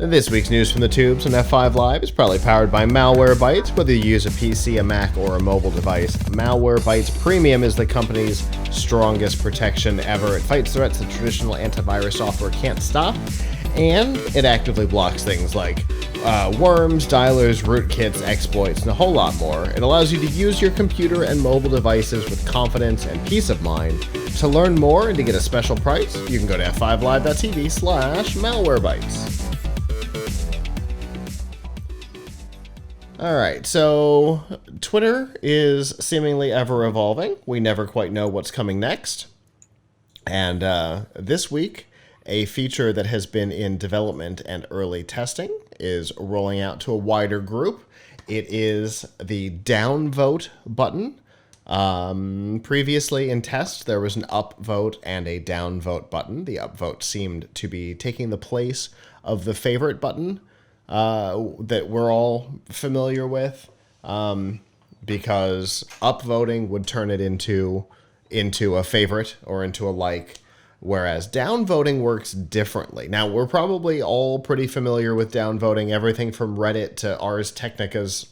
This week's news from the tubes on F5 Live is probably powered by Malwarebytes. Whether you use a PC, a Mac, or a mobile device, Malwarebytes Premium is the company's strongest protection ever. It fights threats that traditional antivirus software can't stop, and it actively blocks things like worms, dialers, rootkits, exploits, and a whole lot more. It allows you to use your computer and mobile devices with confidence and peace of mind. To learn more and to get a special price, you can go to f5live.tv/malwarebytes. Alright, so Twitter is seemingly ever evolving. We never quite know what's coming next. And this week, a feature that has been in development and early testing is rolling out to a wider group. It is the Downvote button. Previously in test, there was an upvote and a downvote button. The upvote seemed to be taking the place of the favorite button that we're all familiar with, because upvoting would turn it into a favorite or into a like, whereas downvoting works differently. Now, we're probably all pretty familiar with downvoting. Everything from Reddit to Ars Technica's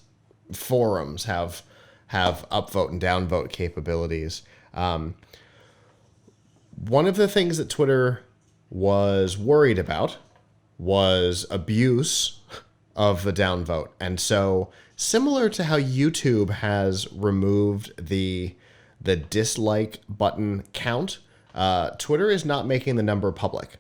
forums have upvote and downvote capabilities. One of the things that Twitter was worried about was abuse of the downvote. And so, similar to how YouTube has removed the dislike button count, Twitter is not making the number public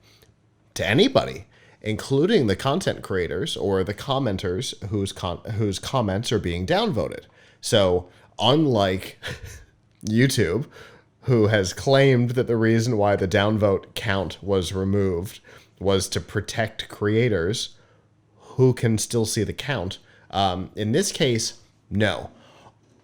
to anybody, including the content creators or the commenters whose comments are being downvoted. So, unlike YouTube, who has claimed that the reason why the downvote count was removed was to protect creators who can still see the count, in this case, no.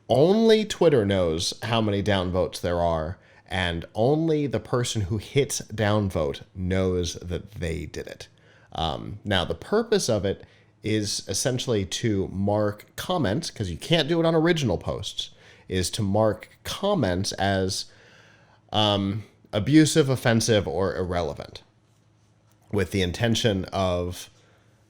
Only Twitter knows how many downvotes there are, and only the person who hits downvote knows that they did it. Now, the purpose of it is essentially to mark comments, because you can't do it on original posts, is to mark comments as abusive, offensive, or irrelevant, with the intention of,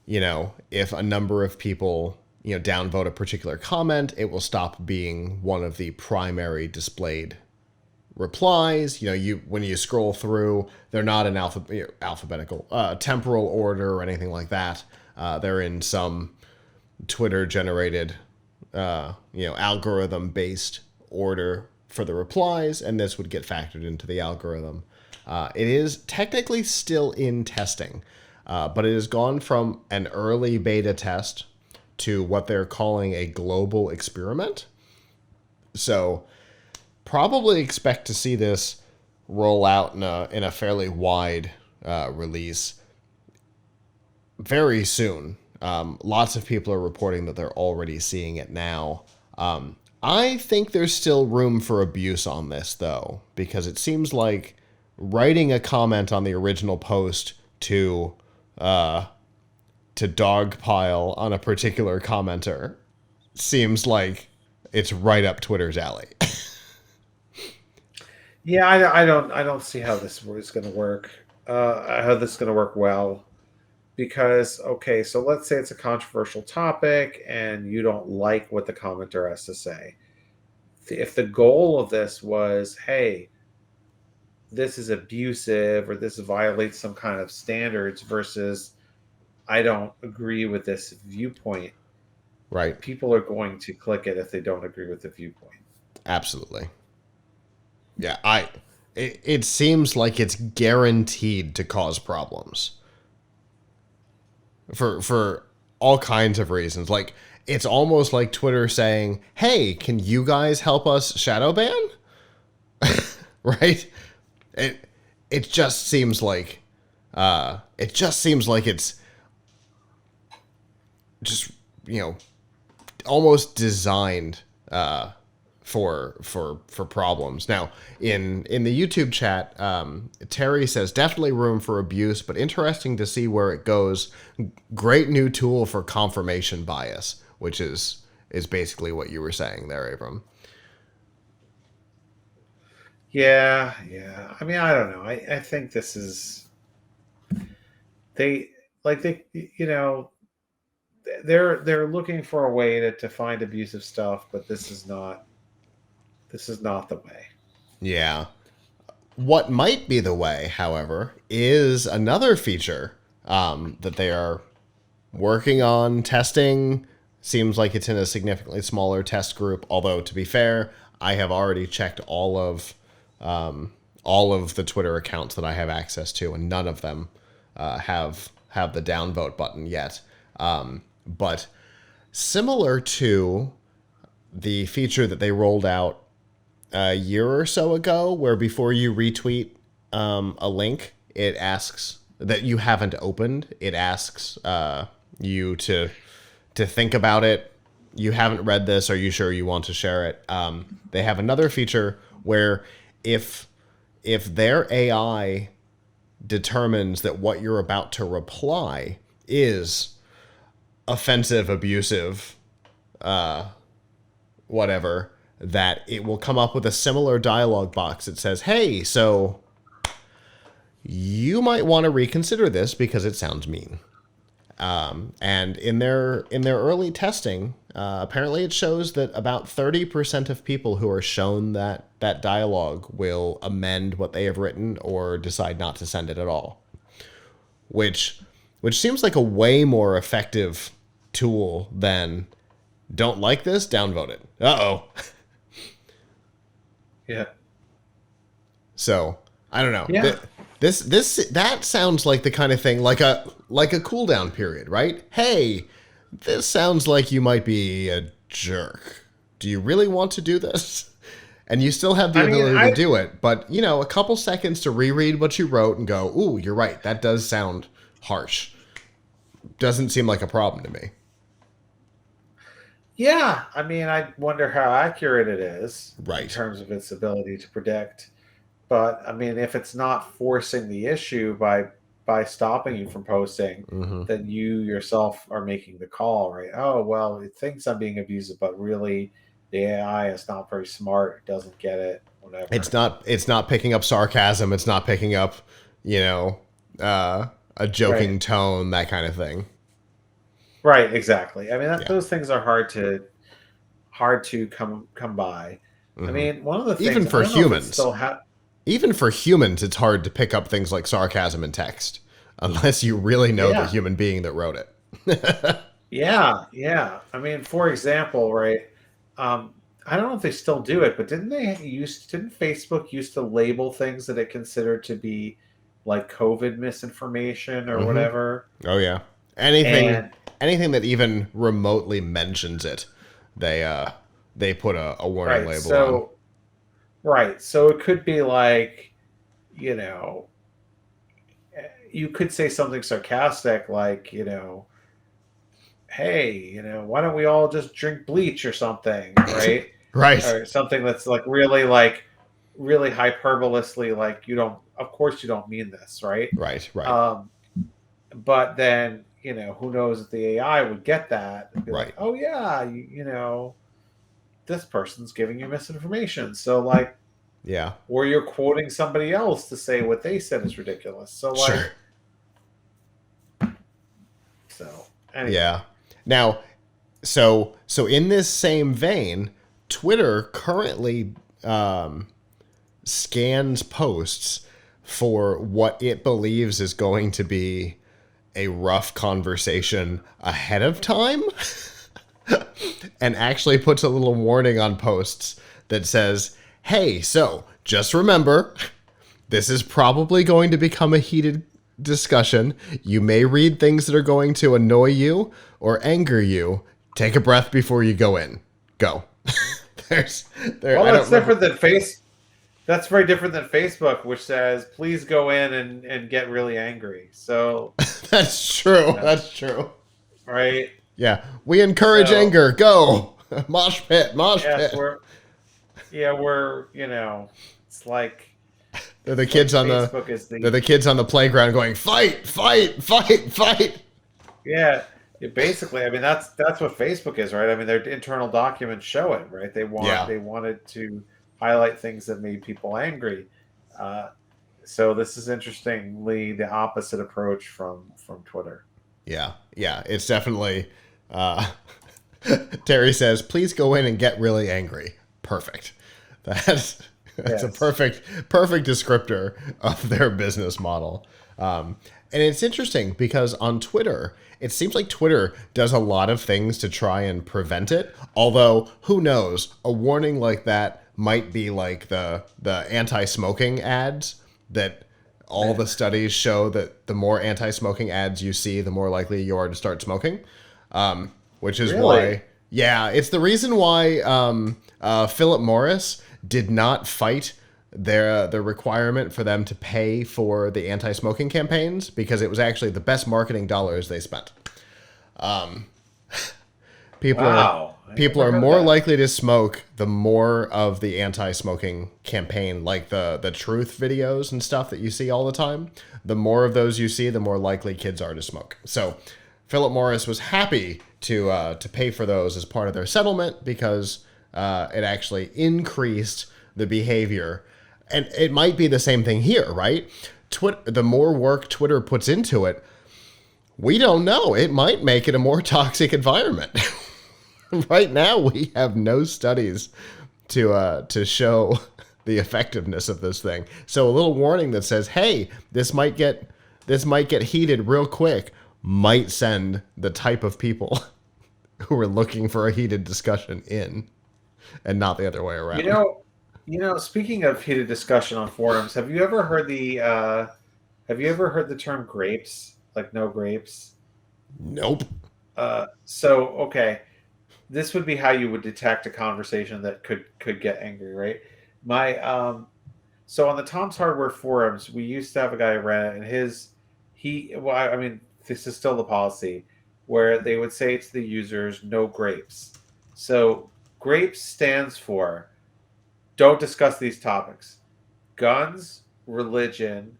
if a number of people, downvote a particular comment, it will stop being one of the primary displayed replies. When you scroll through, they're not in alphabetical, temporal order or anything like that. They're in some Twitter-generated, algorithm-based order for the replies, and this would get factored into the algorithm. It is technically still in testing, but it has gone from an early beta test to what they're calling a global experiment. So probably expect to see this roll out in a fairly wide release very soon. Lots of people are reporting that they're already seeing it now. I think there's still room for abuse on this, though, because it seems like writing a comment on the original post to dogpile on a particular commenter seems like it's right up Twitter's alley. Yeah, I don't see how this is going to work. How this is going to work well, because okay, so let's say it's a controversial topic and you don't like what the commenter has to say. If the goal of this was, hey, this is abusive or this violates some kind of standards versus I don't agree with this viewpoint, Right. people are going to click it if they don't agree with the viewpoint. Absolutely. Yeah, it seems like it's guaranteed to cause problems. For all kinds of reasons. Like, it's almost like Twitter saying, hey, can you guys help us shadow ban? Right? It just seems like it's just, almost designed for problems. Now, in the YouTube chat, Terry says definitely room for abuse, but interesting to see where it goes. Great new tool for confirmation bias, which is basically what you were saying there, Abram. Yeah. I mean, I don't know. I think this is like they, you know, they're looking for a way to find abusive stuff, but this is not the way. Yeah. What might be the way, however, is another feature that they are working on testing. Seems like it's in a significantly smaller test group. Although, to be fair, I have already checked all of the Twitter accounts that I have access to, and none of them have the downvote button yet. But similar to the feature that they rolled out a year or so ago, where before you retweet a link, it asks that you haven't opened. It asks you to think about it. You haven't read this. Are you sure you want to share it? They have another feature where if their AI determines that what you're about to reply is offensive, abusive, whatever, that it will come up with a similar dialog box that says, hey, so you might want to reconsider this because it sounds mean. And in their early testing, apparently it shows that about 30% of people who are shown that dialogue will amend what they have written or decide not to send it at all. Which seems like a way more effective tool than don't like this, downvote it. Uh-oh. Yeah. So, I don't know. Yeah. That sounds like the kind of thing, like a cooldown period, right? Hey, this sounds like you might be a jerk. Do you really want to do this? And you still have the ability to do it, but a couple seconds to reread what you wrote and go, ooh, you're right. That does sound harsh. Doesn't seem like a problem to me. Yeah, I mean, I wonder how accurate it is in Right. terms of its ability to predict. But I mean, if it's not forcing the issue by stopping you from posting, Mm-hmm. then you yourself are making the call, right? Oh, well, it thinks I'm being abusive, but really the AI is not very smart, it doesn't get it, It's whatever. not picking up sarcasm. It's not picking up, a Right. joking tone, that kind of thing. Right, exactly. I mean, Yeah. those things are hard to come by. I Hmm. mean, one of the Even things I for don't know if it's humans, still it's hard to pick up things like sarcasm in text unless you really know the yeah. human being that wrote it. Yeah, yeah. I mean, for example, right? Um, I don't know if they still do it, but didn't Facebook used to label things that it considered to be like COVID misinformation or Hmm. whatever? Oh yeah. Anything And anything that even remotely mentions it, they they put a warning right, label on. so it could be like, you know, you could say something sarcastic like, hey, why don't we all just drink bleach or something, right? Right. Or something that's really hyperbolously like you don't, of course you don't mean this, right? Right. Right. Um, but then who knows if the AI would get that and be like, Right. oh yeah, this person's giving you misinformation. So like, Yeah. or you're quoting somebody else to say what they said is ridiculous. So Sure. like, so anyway, Yeah. Now, so in this same vein, Twitter currently scans posts for what it believes is going to be a rough conversation ahead of time and actually puts a little warning on posts that says, hey, so just remember, this is probably going to become a heated discussion. You may read things that are going to annoy you or anger you. Take a breath before you go in. Go. There's there well, I don't that's remember. different than That's very different than Facebook, which says, please go in and get really angry. So, That's true. uh, That's true. right? Yeah. We encourage So, anger. Go. Mosh pit. Mosh yes, pit. it's like, They're the kids on the Facebook is they're the, the kids on the playground going, fight, fight, fight, fight. yeah, basically, I mean, that's what Facebook is, right? I mean, their internal documents show it, right? Yeah. They wanted to highlight things that made people angry. Uh, so this is interestingly the opposite approach from Twitter. Yeah, yeah, it's definitely. Uh, Terry says, "Please go in and get really angry." Perfect. That's that's a Yes. perfect descriptor of their business model. And it's interesting because on Twitter, it seems like Twitter does a lot of things to try and prevent it. Although, who knows? A warning like that might be like the anti-smoking ads that all the studies show that the more anti-smoking ads you see, the more likely you are to start smoking. Which is Really? why, yeah, it's the reason why Philip Morris did not fight the requirement for them to pay for the anti-smoking campaigns because it was actually the best marketing dollars they spent. People are Wow. I people never are heard more that. likely to smoke the more of the anti-smoking campaign, like the truth videos and stuff that you see all the time. The more of those you see, the more likely kids are to smoke. So Philip Morris was happy to pay for those as part of their settlement because it actually increased the behavior. And it might be the same thing here, right? The more work Twitter puts into it, we don't know. It might make it a more toxic environment. Right now, we have no studies to show the effectiveness of this thing. So a little warning that says, "Hey, this might get heated real quick," might send the type of people who are looking for a heated discussion in, and not the other way You around. know, speaking of heated discussion on forums, have you ever heard the term grapes? Like no grapes? Nope. So okay, this would be how you would detect a conversation that could get angry, right? My So on the Tom's Hardware forums, we used to have a guy who ran it, and well, I mean, this is still the policy where they would say to the users, "No grapes." So grapes stands for don't discuss these topics: guns, religion,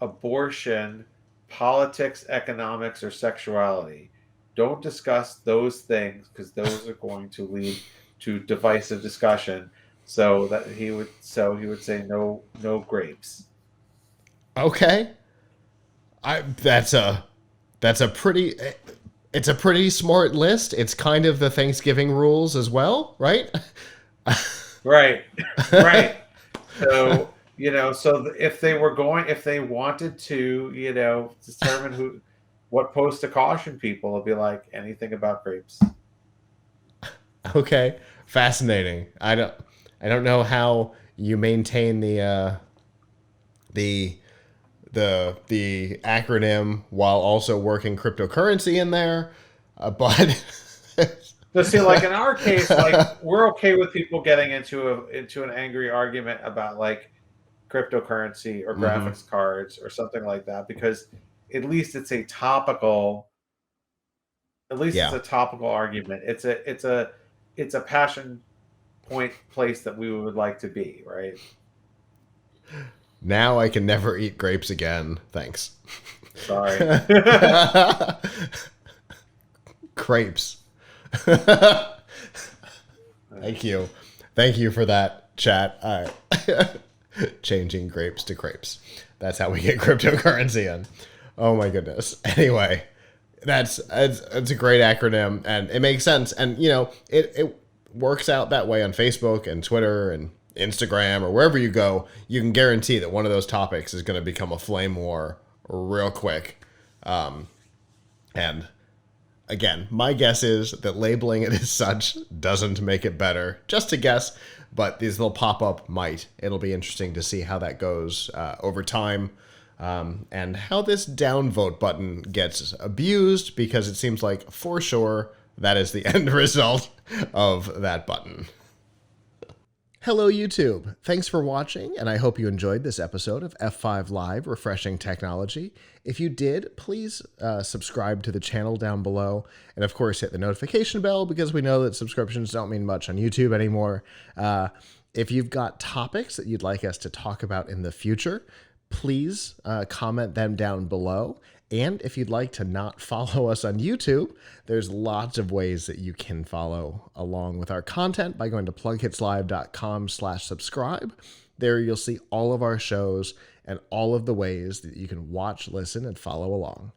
abortion, politics, economics, or sexuality. Don't discuss those things because those are going to lead to divisive discussion. So he would say no grapes. Okay. I that's a pretty it's a pretty smart list. It's kind of the Thanksgiving rules as well, right? Right, right. So if they wanted to determine what post to caution people, it'd be like anything about grapes. Okay. Fascinating. I don't know how you maintain the the acronym while also working cryptocurrency in there, but So see, like in our case, like we're okay with people getting into an angry argument about like cryptocurrency or Mhm. graphics cards or something like that because at least it's a topical at least it's Yeah. a topical argument. It's a passion point place that we would like to be, right? Now I can never eat grapes again. Thanks. Sorry. Crepes. Thank you. Thank you for that, chat. Changing grapes to crepes. That's how we get cryptocurrency in. Oh my goodness. Anyway, that's a great acronym and it makes sense. And it works out that way on Facebook and Twitter and Instagram or wherever you go. You can guarantee that one of those topics is going to become a flame war real quick. And again, my guess is that labeling it as such doesn't make it better. Just a guess, but these little pop-up might. It'll be interesting to see how that goes over time, and how this downvote button gets abused, because it seems like for sure that is the end result of that button. Hello, YouTube. Thanks for watching, and I hope you enjoyed this episode of F5 Live Refreshing Technology. If you did, please subscribe to the channel down below, and of course hit the notification bell because we know that subscriptions don't mean much on YouTube anymore. If you've got topics that you'd like us to talk about in the future, please comment them down below. And if you'd like to not follow us on YouTube, there's lots of ways that you can follow along with our content by going to plughitslive.com/subscribe. There you'll see all of our shows and all of the ways that you can watch, listen, and follow along.